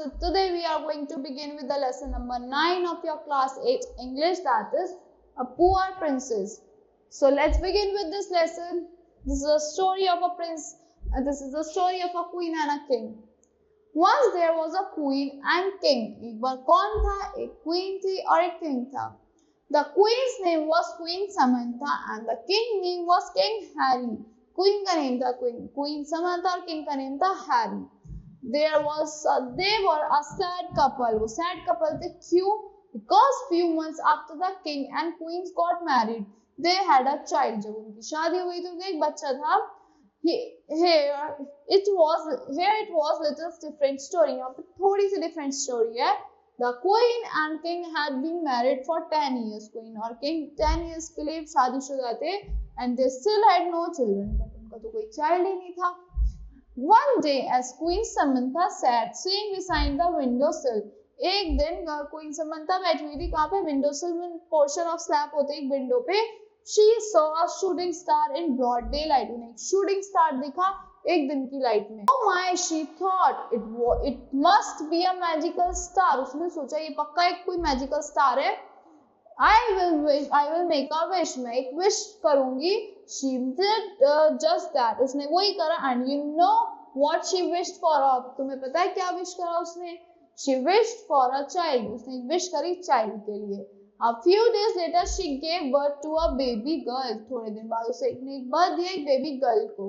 So today we are going to begin with the lesson number 9 of your class 8 English, that is A Poor Princess. So let's begin with this lesson. This is a story of a prince. This is the story of a queen and a king. Once there was a queen and king. एक बार कौन था? एक queen थी और एक king था. The queen's name was Queen Samantha and the king name was King Harry. Queen का name था Queen Samantha और king का name था Harry. They were a sad couple. वो sad couple थे. क्यों? Because few months after the king and queens got married, they had a child. जब उनकी शादी हुई तो उनका एक बच्चा था. Here it was little different story. यहाँ पे थोड़ी सी different story है. The queen and king had been married for 10 years. Queen और king 10 years के लिए शादीशुदा थे and they still had no children. But उनका तो कोई child ही नहीं था. One day, as Queen Samantha sat sitting beside the windowsill, एक दिन Queen Samantha बैठी हुई थी कहाँ पे? Windowsill में portion of slab होते एक window पे. She saw a shooting star in broad daylight. उन्हें एक shooting star दिखा एक दिन की लाइट में. Oh my, she thought it must be a magical star. उसने सोचा ये पक्का एक कोई magical star है. I will make a wish. मैं एक wish करूँगी. She did just that. उसने वही करा and you know what she wished for. तुम्हें पता है क्या wish करा उसने? She wished for a child. उसने एक wish करी child के लिए. A few days later she gave birth to a baby girl. थोड़े दिन बाद उसे एक birth दिया एक baby girl को.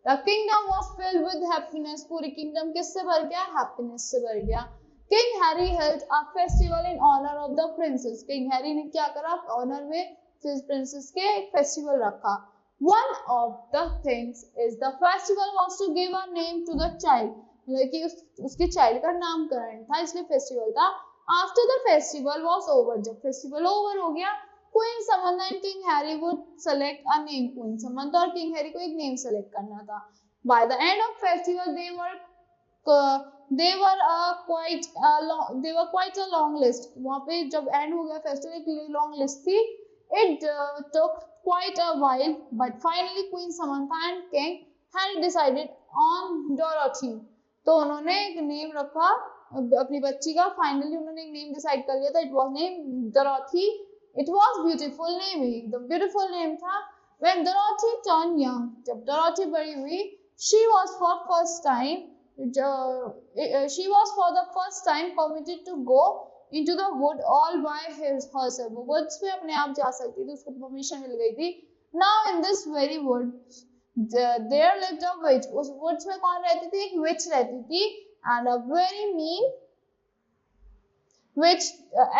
The kingdom was filled with happiness. पूरी kingdom किससे भर गया? Happiness से भर गया. King Harry held a festival in honor of the princess. King Harry ने क्या करा? Honor में princess के एक festival रखा. One of the things is the festival was to give a name to the child. मतलब कि उसके child का नामकरण था इसलिए festival था. After the festival was over, जब festival over हो गया, Queen Samantha and King Harry would select a name. Queen Samantha और King Harry को एक name select करना था. By the end of festival, they were quite a long list. वहाँ पे जब end हो गया festival एक long list थी. It took quite a while, but finally Queen Samantha and King Harry decided on Dorothy. तो उन्होंने एक name रखा अपनी बच्ची का. फाइनली उन्होंने एक नेम डिसाइड कर लिया था. It was name Dorothy. It was beautiful name. एकदम ब्यूटीफुल नेम था. व्हेन डोरोथी टर्न यंग, जब डोरोथी बड़ी हुई, she was for the first time permitted to go into the wood all by herself. वो woods में अपने आप जा सकती थी. उसको परमिशन मिल गई थी. Now in this very wood there lived a witch. उस वुड्स में कौन रहती थी? एक विच रहती थी. And a very mean witch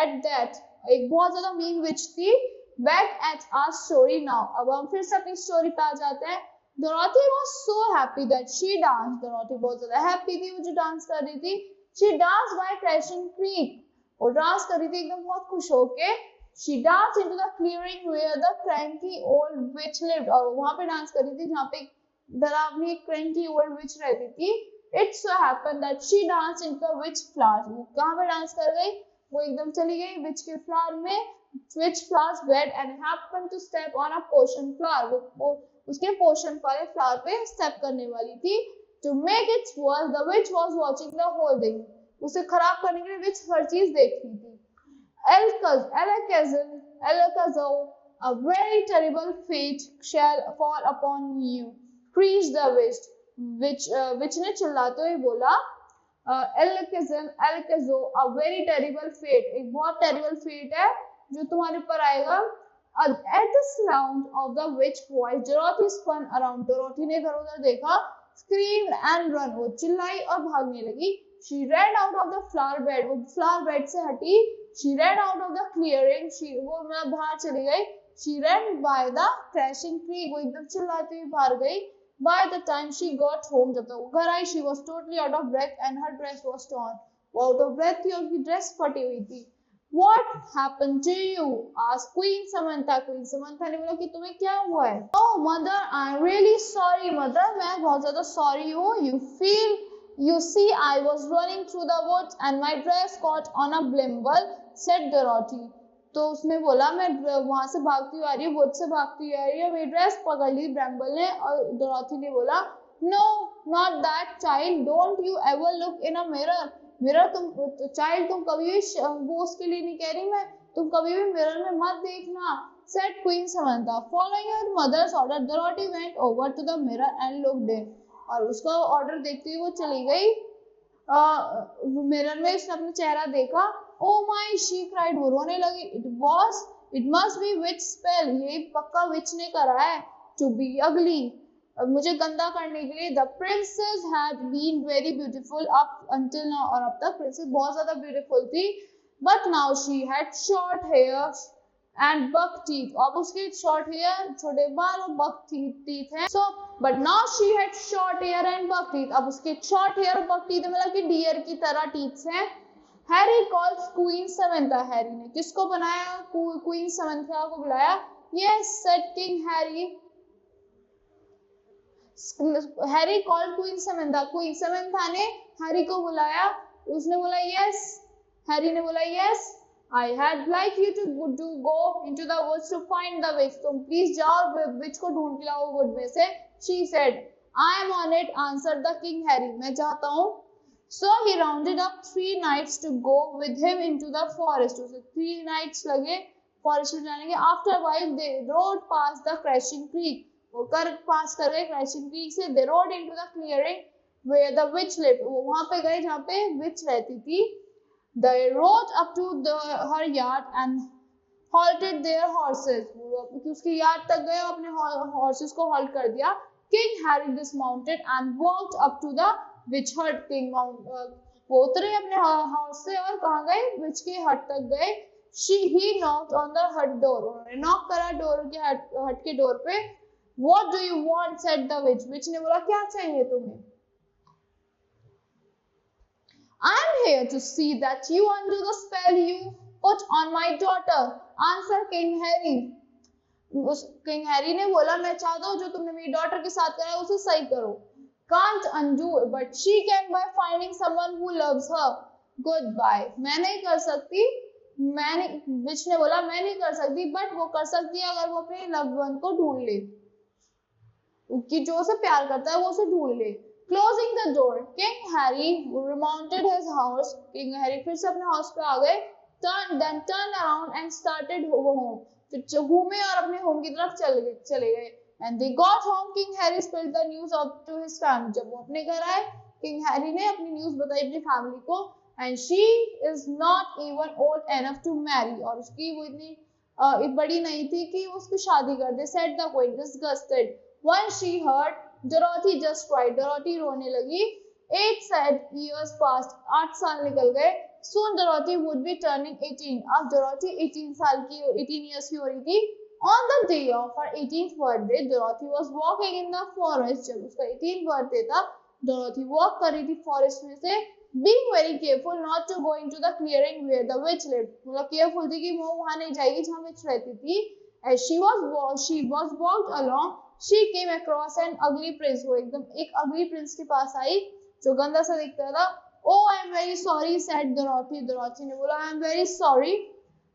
at that. एक बहुत ज़्यादा mean witch थी. Back at our story now. अब हम फिर से अपनी story पे आ जाते हैं. Dorothy was so happy that she danced. Dorothy बहुत ज़्यादा happy थी वो जो dance कर रही थी. She danced by Crashing Creek. वो dance कर रही थी एकदम बहुत खुश होके. She danced into the clearing where the cranky old witch lived. और वहाँ पे dance कर रही थी जहाँ पे डरावनी एक cranky old witch रहती थी. It so happened that she danced into the witch flower. वो कहाँ पे डांस कर गई? वो एकदम चली गई witch के flower में. Witch flower's bed and happened to step on a potion flower. वो उसके potion वाले flower पे step करने वाली थी. To make it worse, the witch was watching the whole thing. उसे खराब करने के लिए witch हर चीज देख रही थी. Alakazam, a very terrible fate shall fall upon you. Preached the witch ने चिल्लाते हुए बोला, Alakazo, a very terrible fate. एक बहुत terrible fate है जो तुम्हारे ऊपर आएगा. At the sound of the witch voice, Dorothy spun around. Dorothy ने इधर उधर देखा. Screamed and run. वो चिल्लाई और भागने लगी. She ran out of the flower bed. वो flower bed से हटी. She ran out of the clearing. वो मतलब बाहर चली गई. She ran by the crashing creek. वो एकदम चिल्लाती हुई बाहर गई. By the time she got home, जब तक वो घर आई, she was totally out of breath and her dress was torn. वो out of breath थी और उसकी dress फटी हुई थी. What happened to you? asked Queen Samantha. Queen Samantha ने बोला कि तुम्हें क्या हुआ है? Oh mother, I'm really sorry mother. मैं बहुत ज़्यादा sorry हूँ. You see, I was running through the woods and my dress caught on a blimble, said Dorothy. तो उसने बोला मैं वहां से भागती हुई आ रही हूँ, वुड से भागती हुई आ रही है, मेरी ड्रेस पकड़ ली ब्रैम्बल ने. और डोरोथी ने बोला, no not that child, don't you ever look in a mirror. Mirror तुम चाइल्ड तुम कभी भी वो उसके लिए नहीं कह रही मैं, तुम कभी भी मिरर में मत देखना, said Queen Samantha. Following her mother's order, Dorothy went over to the mirror and looked in. और उसका ऑर्डर देखते हुए वो चली गई मिरर में, उसने अपना चेहरा देखा. Oh my, she cried, वो रोने लगी. It must be witch spell, ये पक्का विच ने करा है. To be ugly, मुझे गंदा करने के लिए. The princess had been very beautiful up until now, और अब तक प्रिंसेस बहुत ज्यादा ब्यूटीफुल थी. But now she had short hair and buck teeth. अब उसके short hair, छोटे बाल और buck teeth हैं. So, but now she had short hair and buck teeth. अब उसके short hair और buck teeth मतलब कि deer की तरह teeth हैं. Harry calls Queen Samantha. Harry ने किसको बनाया? Queen Samantha को बुलाया. Yes, said King Harry. Harry called Queen Samantha. Queen Samantha ने Harry को बुलाया. उसने बोला yes. Harry ने बोला yes. I had like you to go into the woods to find the witch. तुम please जाओ witch को ढूंढ के लाओ wood में से. She said, I am on it, answered the King. Harry, मैं जाता हूँ. So he rounded up 3 knights to go with him into the forest. उसे 3 knights लगे forest में जाने के. After a while they rode past the crashing creek. वो पास कर गए crashing creek से. They rode into the clearing where the witch lived. वो वहाँ पे गए जहाँ पे witch रहती थी. They rode up to her yard and halted their horses. उसके yard तक गए, अपने horses को halt कर दिया. King Harry dismounted and walked up to the witch hut. King वो उतरे अपने हाउस से और कहाँ गए? विच के हट तक गए. He knocked on the hut door. उन्होंने नॉक करा डोर के हट के डोर पे. What do you want? said the witch. विच ने बोला क्या चाहिए तुम्हें? I am here to see that you undo the spell you put on my daughter. Answered King Harry. King Harry ने बोला मैं चाहता हूँ जो तुमने मेरी डॉटर के साथ करा है उसे सही करो. Can't undo it, but she can by finding someone who loves her. Goodbye. मैं नहीं कर सकती. विच ने बोला मैं नहीं कर सकती, बट वो कर सकती है अगर वो अपने लव्ड वन को ढूंढ ले, कि जो उसे प्यार करता है वो उसे ढूंढ ले. Closing the door, King Harry remounted his horse. King Harry फिर से अपने हाउस पे आ गए. Turned around and started home. फिर घूमे और अपने होम की तरफ चले गए. And they got home. King Harry spilled the news up to his family. जब वो अपने घर आए, King Harry ने अपनी न्यूज बताई अपनी फैमिली को. And she is not even old enough to marry. और उसकी वो इतनी बड़ी नहीं थी कि वो उसकी शादी कर दे. Said the queen, disgusted. Once she heard, Dorothy just cried. Dorothy रोने लगी. 8 sad years passed. 8 साल निकल गए. Soon Dorothy would be turning 18. अब Dorothy 18 years की हो रही थी. On the day of her 18th birthday, Dorothy was walking in the forest. जब उसका 18th birthday था, Dorothy walk कर रही थी forest में से. Being very careful not to go into the clearing where the witch lived. मतलब careful थी कि वो वहाँ नहीं जाएगी जहाँ witch रहती थी. As she was walked along, she came across an ugly prince. वो एकदम एक ugly prince के पास आई जो गंदा सा दिखता था. Oh, I am very sorry, said Dorothy. Dorothy ने बोला I am very sorry.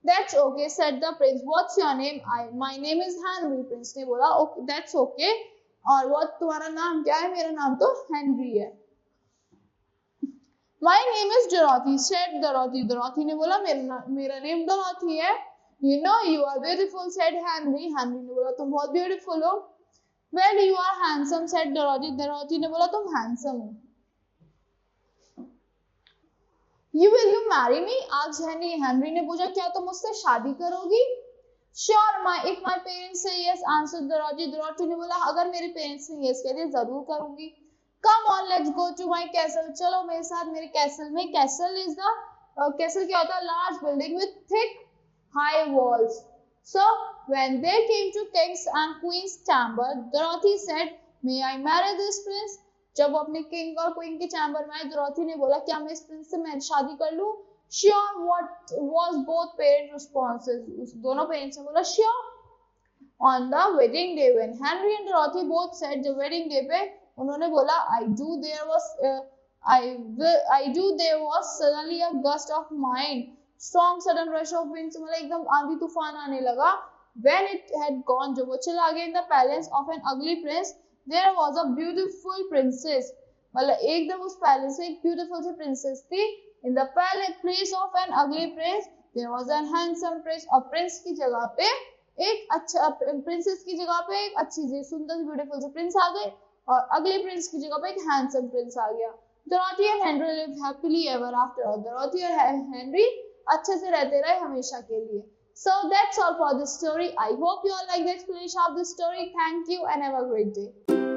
That's okay, said the prince. What's your name? My name is Henry. Prince ने बोला okay, that's okay. और what तुम्हारा नाम क्या है? मेरा नाम तो Henry है. My name is Dorothy, said Dorothy. Dorothy ने बोला मेरा name Dorothy है. You know you are beautiful, said Henry. Henry ने बोला तुम बहुत beautiful हो. Well, you are handsome, said Dorothy. Dorothy ने बोला तुम handsome हो. Will you marry me? asked Henry. Henry ने पूछा क्या तुम मुझसे शादी करोगी? Sure, if my parents say yes, answered Dorothy. Dorothy ने बोला अगर मेरे parents ने yes कह दिया जरूर करूंगी. Come on, let's go to my castle. चलो मेरे साथ मेरे castle में. Castle is the castle क्या होता है? Large building with thick, high walls. So when they came to king's and queen's chamber, Dorothy said, "May I marry this prince?" जब वो अपने किंग और क्वीन के चैम्बर में आए, डोरोथी ने बोला क्या मैं इस प्रिंस से मैं शादी कर लूं? Sure, what was both parents' responses? दोनों पेरेंट्स ने बोला sure. On the wedding day, when Henry and Dorothy both said the wedding day पे उन्होंने बोला I do there was suddenly a gust of wind, strong sudden rush of wind. मतलब एकदम आंधी तूफान आने लगा. When it had gone, जब वो चला गया in the palace of an ugly prince, there was a beautiful princess. मतलब एकदम उस पैलेस में एक beautiful सी princess थी. In the place of an ugly prince, there was a handsome prince. और प्रिंस की जगह पे एक अच्छा प्रिंसेस की जगह पे एक अच्छी सी सुंदर ब्यूटीफुल सी प्रिंस आ गए और अगले प्रिंस की जगह पे एक हैंडसम प्रिंस आ गया. Dorothy and Henry lived happily ever after. और Dorothy और Henry अच्छे से रहते रहे हमेशा के लिए. So that's all for this story. I hope you all like the explanation of this story. Thank you and have a great day.